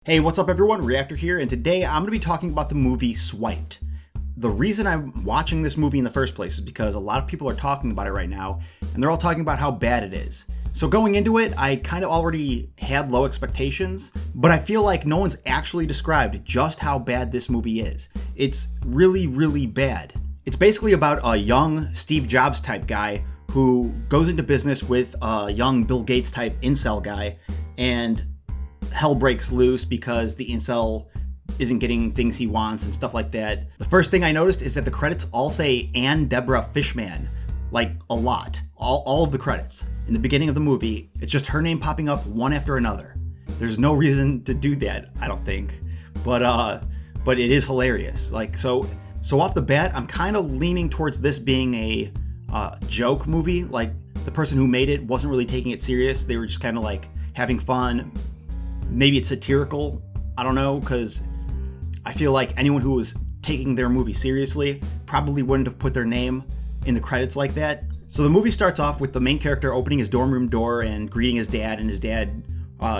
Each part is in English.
Hey, what's up everyone? Reactor here, and today I'm going to be talking about the movie SWIPED. The reason I'm watching this movie in the first place is because a lot of people are talking about it right now, and they're all talking about how bad it is. So going into it, I kind of already had low expectations, but I feel like no one's actually described just how bad this movie is. It's really, really bad. It's basically about a young Steve Jobs type guy who goes into business with a young Bill Gates type incel guy, and hell breaks loose because the incel isn't getting things he wants and stuff like that. The first thing I noticed is that the credits all say Anne Deborah Fishman, like a lot. All of the credits. In the beginning of the movie, it's just her name popping up one after another. There's no reason to do that, I don't think. But it is hilarious. So off the bat, I'm kind of leaning towards this being a joke movie. Like, the person who made it wasn't really taking it serious. They were just kind of like having fun. Maybe it's satirical, I don't know, because I feel like anyone who was taking their movie seriously probably wouldn't have put their name in the credits like that. So the movie starts off with the main character opening his dorm room door and greeting his dad, and his dad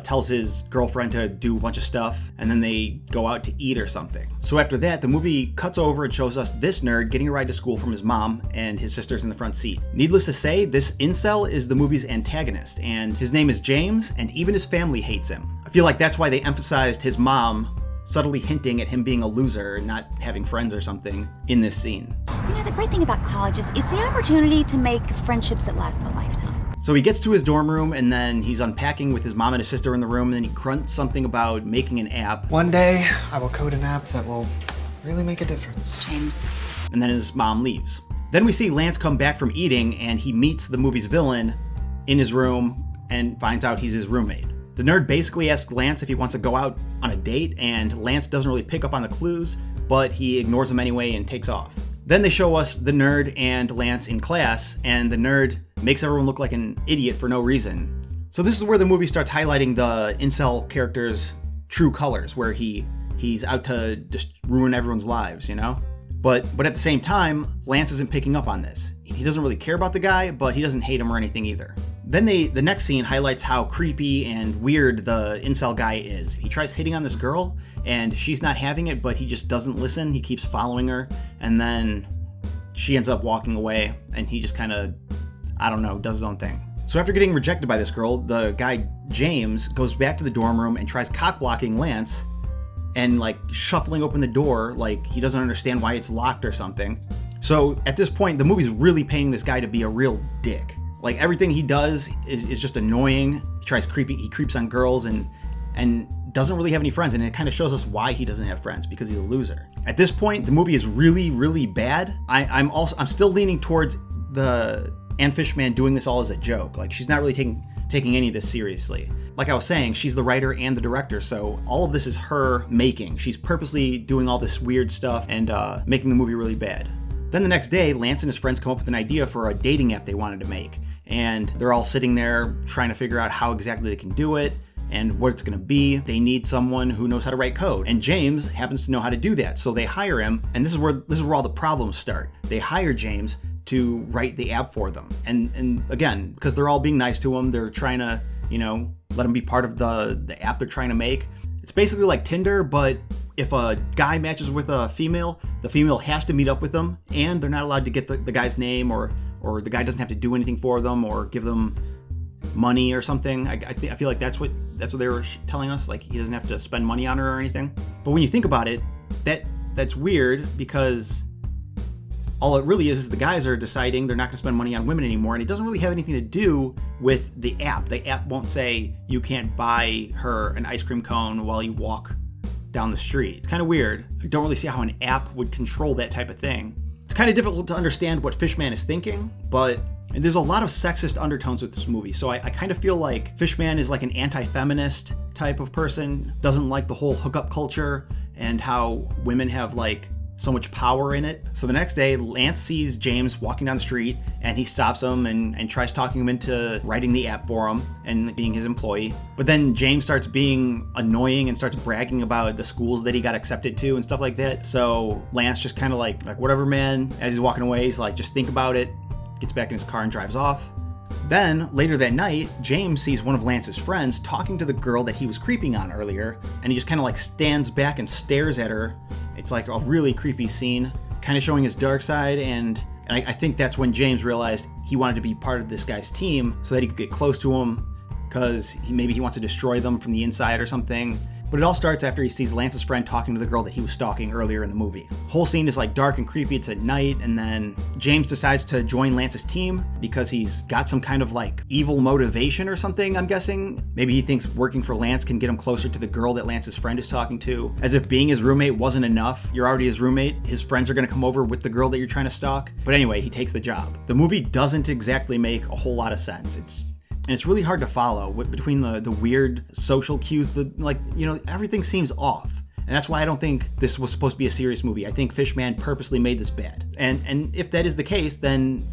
tells his girlfriend to do a bunch of stuff, and then they go out to eat or something. So after that, the movie cuts over and shows us this nerd getting a ride to school from his mom, and his sister's in the front seat. Needless to say, this incel is the movie's antagonist, and his name is James, and even his family hates him. I feel like that's why they emphasized his mom subtly hinting at him being a loser and not having friends or something in this scene. You know, the great thing about college is it's the opportunity to make friendships that last a lifetime. So he gets to his dorm room, and then he's unpacking with his mom and his sister in the room, and then he grunts something about making an app. One day, I will code an app that will really make a difference. James. And then his mom leaves. Then we see Lance come back from eating, and he meets the movie's villain in his room and finds out he's his roommate. The nerd basically asks Lance if he wants to go out on a date, and Lance doesn't really pick up on the clues, but he ignores them anyway and takes off. Then they show us the nerd and Lance in class, and the nerd makes everyone look like an idiot for no reason. So this is where the movie starts highlighting the incel character's true colors, where he's out to just ruin everyone's lives, you know? But at the same time, Lance isn't picking up on this. He doesn't really care about the guy, but he doesn't hate him or anything either. Then the next scene highlights how creepy and weird the incel guy is. He tries hitting on this girl, and she's not having it, but he just doesn't listen. He keeps following her, and then she ends up walking away, and he just kind of, I don't know, does his own thing. So after getting rejected by this girl, the guy James goes back to the dorm room and tries cock-blocking Lance, and like shuffling open the door like he doesn't understand why it's locked or something. So at this point, the movie's really painting this guy to be a real dick. Like, everything he does is just annoying. He creeps on girls and doesn't really have any friends, and it kind of shows us why he doesn't have friends, because he's a loser. At this point, the movie is really, really bad. I'm still leaning towards the Anne Fishman doing this all as a joke. Like, she's not really taking any of this seriously. Like I was saying, she's the writer and the director, so all of this is her making. She's purposely doing all this weird stuff and making the movie really bad. Then the next day, Lance and his friends come up with an idea for a dating app they wanted to make. And they're all sitting there trying to figure out how exactly they can do it and what it's going to be. They need someone who knows how to write code. And James happens to know how to do that, so they hire him. And this is where all the problems start. They hire James to write the app for them. And again, because they're all being nice to him, they're trying to, let him be part of the app they're trying to make. It's basically like Tinder, but if a guy matches with a female, the female has to meet up with them, and they're not allowed to get the guy's name, or the guy doesn't have to do anything for them or give them money or something. I feel like that's what they were telling us. Like, he doesn't have to spend money on her or anything. But when you think about it, that's weird, because all it really is the guys are deciding they're not going to spend money on women anymore, and it doesn't really have anything to do with the app. The app won't say you can't buy her an ice cream cone while you walk down the street. It's kind of weird. I don't really see how an app would control that type of thing. It's kind of difficult to understand what Fishman is thinking, but there's a lot of sexist undertones with this movie, so I kind of feel like Fishman is like an anti-feminist type of person, doesn't like the whole hookup culture and how women have like so much power in it. So the next day, Lance sees James walking down the street, and he stops him and tries talking him into writing the app for him and being his employee. But then James starts being annoying and starts bragging about the schools that he got accepted to and stuff like that. So Lance just kind of like whatever, man. As he's walking away, he's like, just think about it. Gets back in his car and drives off. Then, later that night, James sees one of Lance's friends talking to the girl that he was creeping on earlier, and he just kind of like stands back and stares at her. It's like a really creepy scene, kind of showing his dark side, and I think that's when James realized he wanted to be part of this guy's team so that he could get close to him, because maybe he wants to destroy them from the inside or something. But it all starts after he sees Lance's friend talking to the girl that he was stalking earlier in the movie. The whole scene is like dark and creepy. It's at night, and then James decides to join Lance's team because he's got some kind of like evil motivation or something, I'm guessing. Maybe he thinks working for Lance can get him closer to the girl that Lance's friend is talking to. As if being his roommate wasn't enough. You're already his roommate. His friends are going to come over with the girl that you're trying to stalk. But anyway, he takes the job. The movie doesn't exactly make a whole lot of sense. It's really hard to follow between the weird social cues, everything seems off. And that's why I don't think this was supposed to be a serious movie. I think Fishman purposely made this bad. And if that is the case, then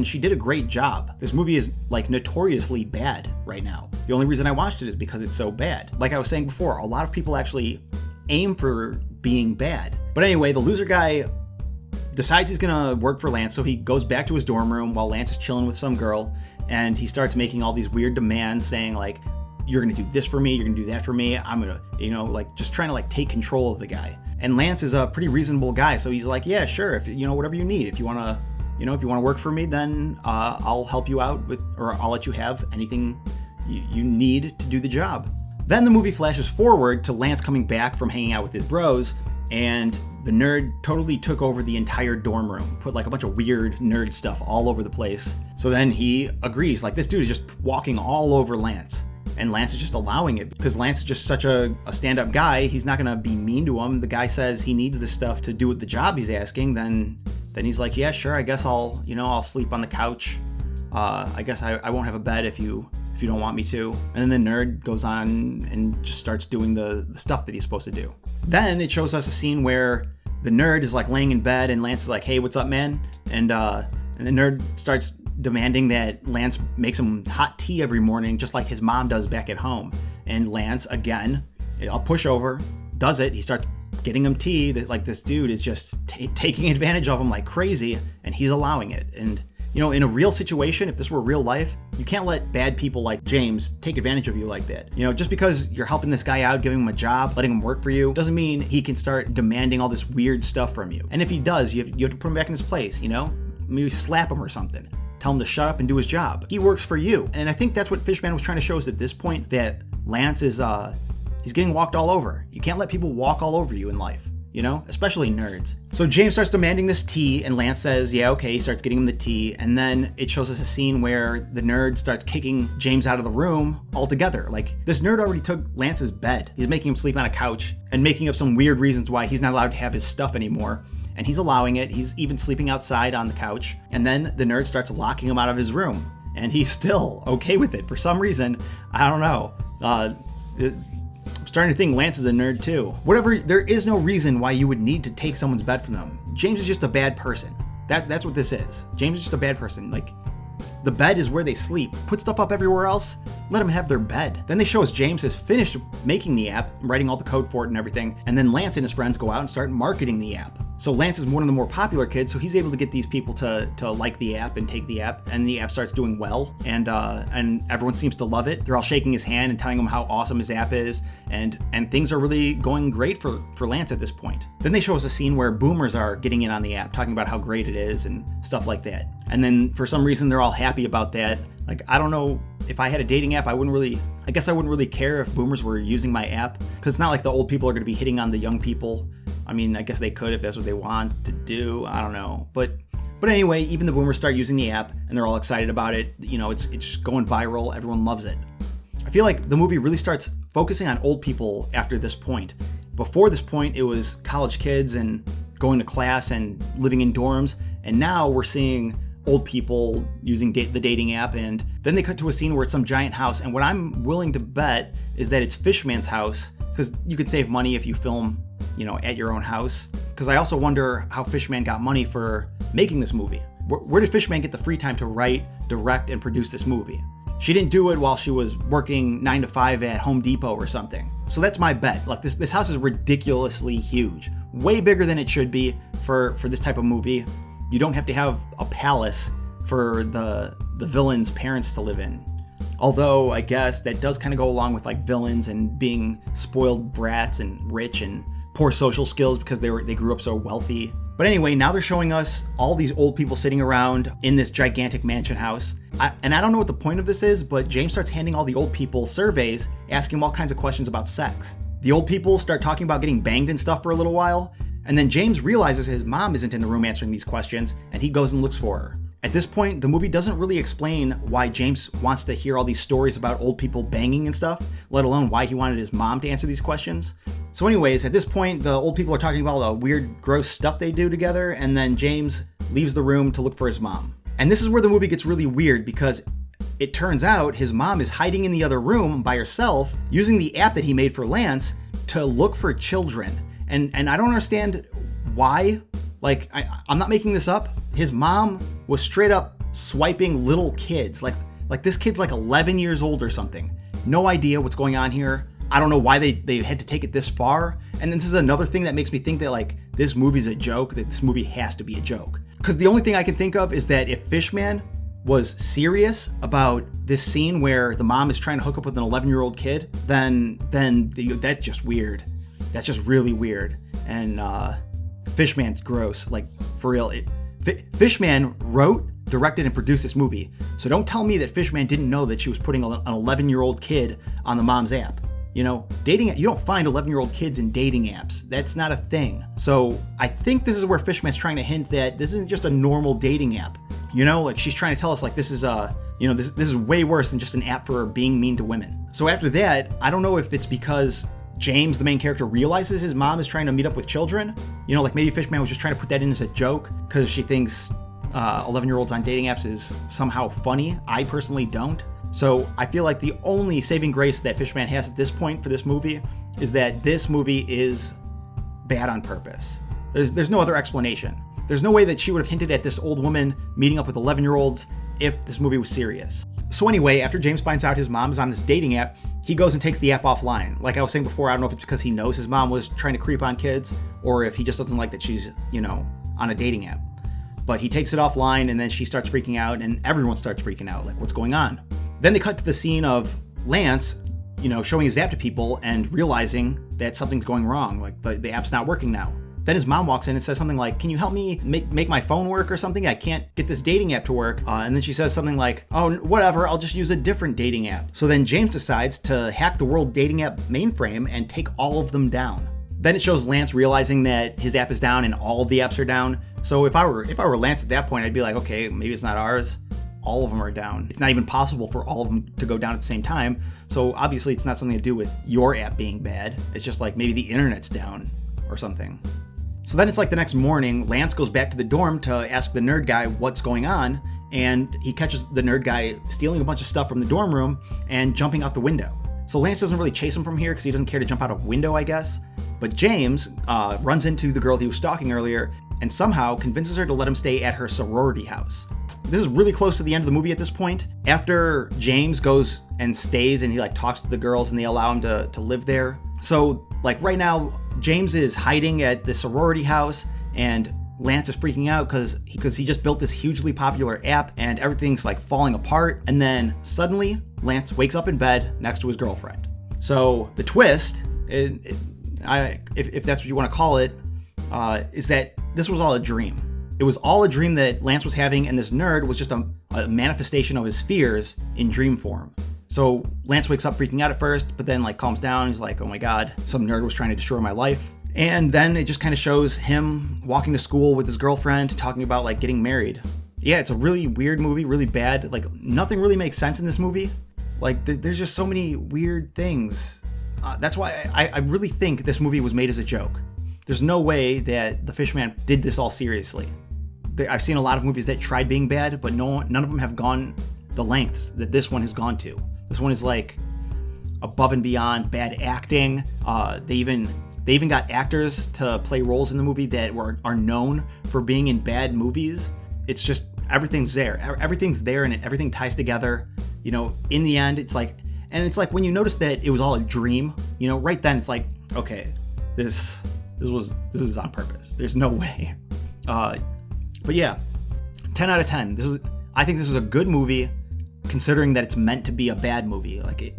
she did a great job. This movie is like notoriously bad right now. The only reason I watched it is because it's so bad. Like I was saying before, a lot of people actually aim for being bad. But anyway, the loser guy decides he's gonna work for Lance, so he goes back to his dorm room while Lance is chilling with some girl. And he starts making all these weird demands saying like, you're gonna do this for me, you're gonna do that for me, I'm gonna, just trying to like take control of the guy. And Lance is a pretty reasonable guy, so he's like, yeah, sure, if whatever you need, if you wanna work for me, then I'll help you out or I'll let you have anything you need to do the job. Then the movie flashes forward to Lance coming back from hanging out with his bros, and the nerd totally took over the entire dorm room, put like a bunch of weird nerd stuff all over the place. So then he agrees, like this dude is just walking all over Lance, and Lance is just allowing it because Lance is just such a stand-up guy. He's not gonna be mean to him. The guy says he needs this stuff to do the job he's asking. Then he's like, yeah, sure, I guess I'll sleep on the couch. I guess I won't have a bed if you don't want me to. And then the nerd goes on and just starts doing the stuff that he's supposed to do. Then it shows us a scene where the nerd is like laying in bed and Lance is like, hey, what's up, man? And the nerd starts demanding that Lance makes him hot tea every morning, just like his mom does back at home. And Lance, again, I'll push over, does it. He starts getting him tea that like this dude is just taking advantage of him like crazy, and he's allowing it. And in a real situation, if this were real life, you can't let bad people like James take advantage of you like that. Just because you're helping this guy out, giving him a job, letting him work for you, doesn't mean he can start demanding all this weird stuff from you. And if he does, you have to put him back in his place, Maybe slap him or something. Tell him to shut up and do his job. He works for you. And I think that's what Fishman was trying to show us at this point, that Lance is, he's getting walked all over. You can't let people walk all over you in life. Especially nerds. So James starts demanding this tea, and Lance says, yeah, okay, he starts getting him the tea, and then it shows us a scene where the nerd starts kicking James out of the room altogether. Like, this nerd already took Lance's bed. He's making him sleep on a couch, and making up some weird reasons why he's not allowed to have his stuff anymore, and he's allowing it. He's even sleeping outside on the couch, and then the nerd starts locking him out of his room, and he's still okay with it for some reason. I don't know. I'm starting to think Lance is a nerd too. Whatever, there is no reason why you would need to take someone's bed from them. James is just a bad person. That's what this is. James is just a bad person. Like, the bed is where they sleep. Put stuff up everywhere else, let them have their bed. Then they show us James has finished making the app, writing all the code for it and everything, and then Lance and his friends go out and start marketing the app. So Lance is one of the more popular kids, so he's able to get these people to like the app and take the app, and the app starts doing well, and everyone seems to love it. They're all shaking his hand and telling him how awesome his app is, and things are really going great for Lance at this point. Then they show us a scene where boomers are getting in on the app, talking about how great it is and stuff like that. And then for some reason they're all happy about that. Like, I don't know, if I had a dating app, I guess I wouldn't really care if boomers were using my app, because it's not like the old people are going to be hitting on the young people. I mean, I guess they could if that's what they want to do. I don't know. But anyway, even the boomers start using the app, and they're all excited about it. It's going viral. Everyone loves it. I feel like the movie really starts focusing on old people after this point. Before this point, it was college kids and going to class and living in dorms. And now we're seeing old people using the dating app, and then they cut to a scene where it's some giant house, and what I'm willing to bet is that it's Fishman's house, because you could save money if you film, at your own house. Because I also wonder how Fishman got money for making this movie. Where did Fishman get the free time to write, direct, and produce this movie? She didn't do it while she was working 9 to 5 at Home Depot or something. So that's my bet. Like, this house is ridiculously huge, way bigger than it should be for this type of movie. You don't have to have a palace for the the villain's parents to live in. Although I guess that does kind of go along with like villains and being spoiled brats and rich and poor social skills because they grew up so wealthy. But anyway, now they're showing us all these old people sitting around in this gigantic mansion house. And I don't know what the point of this is, but James starts handing all the old people surveys, asking them all kinds of questions about sex. The old people start talking about getting banged and stuff for a little while, and then James realizes his mom isn't in the room answering these questions, and he goes and looks for her. At this point, the movie doesn't really explain why James wants to hear all these stories about old people banging and stuff, let alone why he wanted his mom to answer these questions. So anyways, at this point, the old people are talking about all the weird, gross stuff they do together, and then James leaves the room to look for his mom. And this is where the movie gets really weird, because it turns out his mom is hiding in the other room by herself, using the app that he made for Lance to look for children. And I don't understand why. Like, I'm not making this up. His mom was straight up swiping little kids. Like this kid's like 11 years old or something. No idea what's going on here. I don't know why they had to take it this far. And this is another thing that makes me think that like this movie's a joke, that this movie has to be a joke. Because the only thing I can think of is that if Fishman was serious about this scene where the mom is trying to hook up with an 11-year-old kid, then that's just weird. That's just really weird. And Fishman's gross, like for real. Fishman wrote, directed, and produced this movie. So don't tell me that Fishman didn't know that she was putting an 11-year-old kid on the mom's app. You know, you don't find 11-year-old kids in dating apps. That's not a thing. So I think this is where Fishman's trying to hint that this isn't just a normal dating app. You know, like she's trying to tell us like this is this is way worse than just an app for being mean to women. So after that, I don't know if it's because James, the main character, realizes his mom is trying to meet up with children. You know, like maybe Fishman was just trying to put that in as a joke because she thinks 11-year-olds on dating apps is somehow funny. I personally don't. So I feel like the only saving grace that Fishman has at this point for this movie is that this movie is bad on purpose. There's no other explanation. There's no way that she would have hinted at this old woman meeting up with 11-year-olds if this movie was serious. So anyway, after James finds out his mom is on this dating app, he goes and takes the app offline. Like I was saying before, I don't know if it's because he knows his mom was trying to creep on kids or if he just doesn't like that she's, on a dating app. But he takes it offline and then she starts freaking out and everyone starts freaking out. Like, what's going on? Then they cut to the scene of Lance, showing his app to people and realizing that something's going wrong. Like the app's not working now. Then his mom walks in and says something like, "Can you help me make my phone work or something? I can't get this dating app to work." And then she says something like, "Oh, whatever, I'll just use a different dating app." So then James decides to hack the world dating app mainframe and take all of them down. Then it shows Lance realizing that his app is down and all of the apps are down. So if I were Lance at that point, I'd be like, okay, maybe it's not ours. All of them are down. It's not even possible for all of them to go down at the same time. So obviously it's not something to do with your app being bad. It's just like maybe the internet's down or something. So then it's like the next morning, Lance goes back to the dorm to ask the nerd guy what's going on, and he catches the nerd guy stealing a bunch of stuff from the dorm room and jumping out the window. So Lance doesn't really chase him from here because he doesn't care to jump out a window, I guess. But James runs into the girl he was stalking earlier and somehow convinces her to let him stay at her sorority house. This is really close to the end of the movie at this point. After James goes and stays and he talks to the girls and they allow him to live there. So right now, James is hiding at the sorority house and Lance is freaking out because he just built this hugely popular app and everything's falling apart. And then suddenly Lance wakes up in bed next to his girlfriend. So the twist, if that's what you want to call it, is that this was all a dream. It was all a dream that Lance was having, and this nerd was just a manifestation of his fears in dream form. So Lance wakes up freaking out at first, but then calms down. He's like, oh my God, some nerd was trying to destroy my life. And then it just kind of shows him walking to school with his girlfriend, talking about getting married. Yeah, it's a really weird movie, really bad. Nothing really makes sense in this movie. There's just so many weird things. That's why I really think this movie was made as a joke. There's no way that the Fishman did this all seriously. I've seen a lot of movies that tried being bad, but none of them have gone the lengths that this one has gone to. This one is above and beyond bad acting. They even got actors to play roles in the movie that are known for being in bad movies. It's just everything's there. Everything's there and everything ties together. In the end, it's when you notice that it was all a dream. Right then it's okay, this is on purpose. There's no way. But yeah, 10 out of 10. I think this was a good movie, considering that it's meant to be a bad movie. Like it,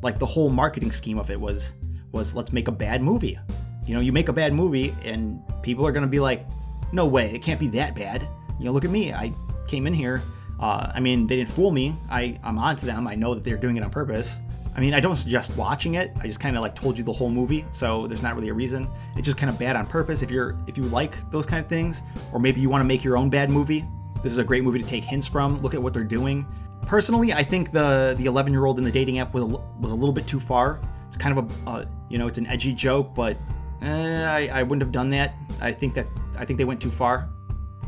like the whole marketing scheme of it was let's make a bad movie. You make a bad movie and people are gonna be like, no way, it can't be that bad. Look at me. I came in here. They didn't fool me. I'm on to them. I know that they're doing it on purpose. I don't suggest watching it. I just kind of like told you the whole movie, so there's not really a reason. It's just kind of bad on purpose. If you like those kind of things, or maybe you want to make your own bad movie, this is a great movie to take hints from. Look at what they're doing. Personally, I think the 11-year-old in the dating app was a little bit too far. It's kind of it's an edgy joke, but I wouldn't have done that. I think they went too far.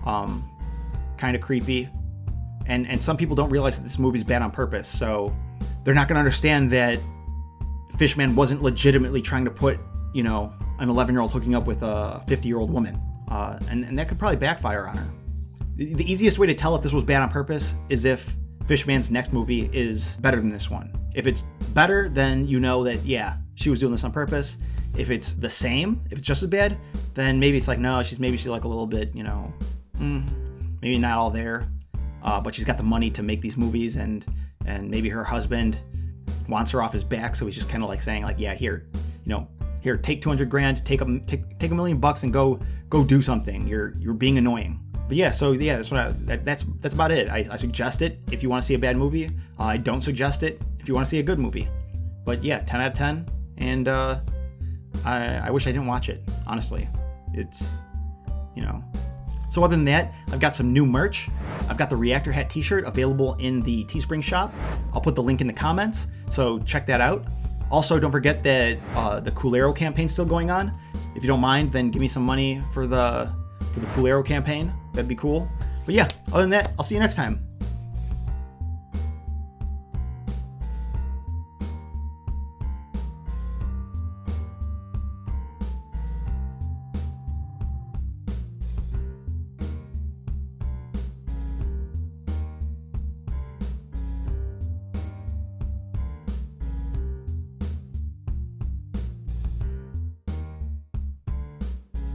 Kind of creepy. And some people don't realize that this movie's bad on purpose, so they're not going to understand that Fishman wasn't legitimately trying to put, an 11-year-old hooking up with a 50-year-old woman. And that could probably backfire on her. The easiest way to tell if this was bad on purpose is if Fishman's next movie is better than this one. If it's better, then you know that, yeah, she was doing this on purpose. If it's the same, if it's just as bad, then maybe it's like, no, she's like a little bit, maybe not all there. But she's got the money to make these movies, and maybe her husband wants her off his back, so he's just kind of like saying, like, yeah, here, take $200,000, take $1 million and go do something. You're being annoying. But yeah, so yeah, that's about it. I suggest it if you want to see a bad movie. I don't suggest it if you want to see a good movie. But yeah, 10 out of 10, and I wish I didn't watch it. Honestly, it's So other than that, I've got some new merch. I've got the Reactor Hat t-shirt available in the Teespring shop. I'll put the link in the comments, so check that out. Also, don't forget that the Cool Arrow campaign's still going on. If you don't mind, then give me some money for the Cool Arrow campaign. That'd be cool. But yeah, other than that, I'll see you next time.